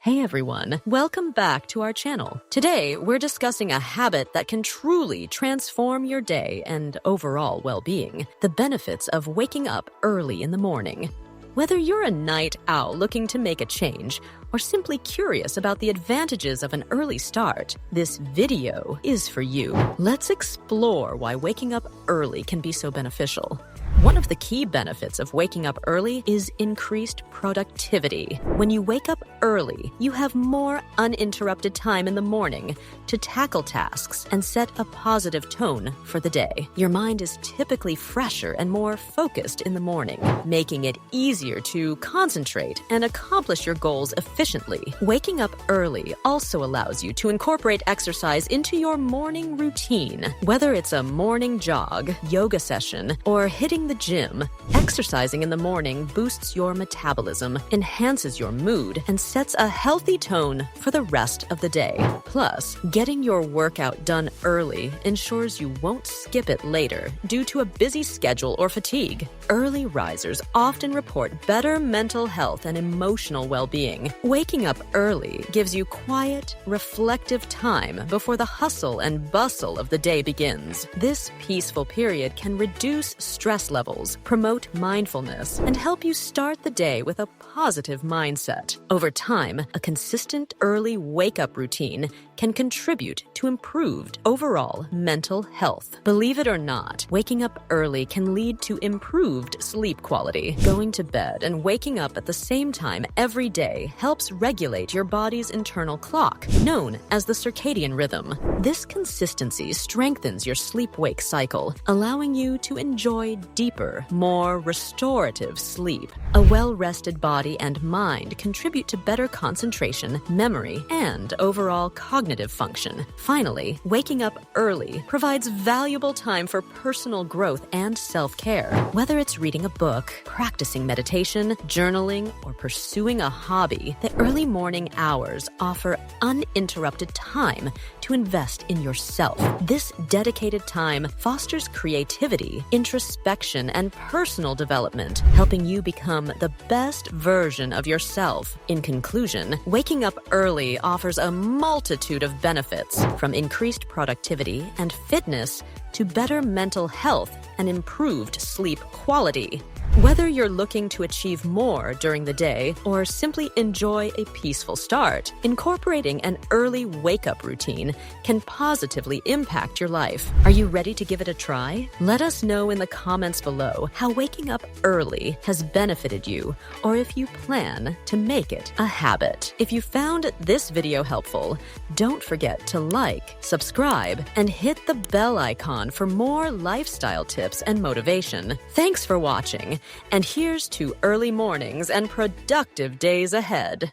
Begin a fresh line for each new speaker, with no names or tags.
Hey everyone, welcome back to our channel. Today, we're discussing a habit that can truly transform your day and overall well-being, the benefits of waking up early in the morning. Whether you're a night owl looking to make a change or simply curious about the advantages of an early start, this video is for you. Let's explore why waking up early can be so beneficial. One of the key benefits of waking up early is increased productivity. When you wake up early, you have more uninterrupted time in the morning to tackle tasks and set a positive tone for the day. Your mind is typically fresher and more focused in the morning, making it easier to concentrate and accomplish your goals efficiently. Waking up early also allows you to incorporate exercise into your morning routine. Whether it's a morning jog, yoga session, or hitting the gym, exercising in the morning boosts your metabolism, enhances your mood, and sets a healthy tone for the rest of the day. Plus, getting your workout done early ensures you won't skip it later due to a busy schedule or fatigue. Early risers often report better mental health and emotional well-being. Waking up early gives you quiet, reflective time before the hustle and bustle of the day begins. This peaceful period can reduce stress levels, promote mindfulness, and help you start the day with a positive mindset. Over time, a consistent early wake-up routine can contribute to improved overall mental health. Believe it or not, waking up early can lead to improved sleep quality. Going to bed and waking up at the same time every day helps regulate your body's internal clock, known as the circadian rhythm. This consistency strengthens your sleep-wake cycle, allowing you to enjoy deeper, more restorative sleep. A well-rested body and mind contribute to better concentration, memory, and overall cognitive function. Finally, waking up early provides valuable time for personal growth and self-care. Whether it's reading a book, practicing meditation, journaling, or pursuing a hobby, the early morning hours offer uninterrupted time to invest in yourself. This dedicated time fosters creativity, introspection, and personal development, helping you become the best version of yourself. In conclusion, waking up early offers a multitude of benefits, from increased productivity and fitness to better mental health and improved sleep quality. Whether you're looking to achieve more during the day or simply enjoy a peaceful start, incorporating an early wake-up routine can positively impact your life. Are you ready to give it a try? Let us know in the comments below how waking up early has benefited you, or if you plan to make it a habit. If you found this video helpful, don't forget to like, subscribe, and hit the bell icon for more lifestyle tips and motivation. Thanks for watching. And here's to early mornings and productive days ahead.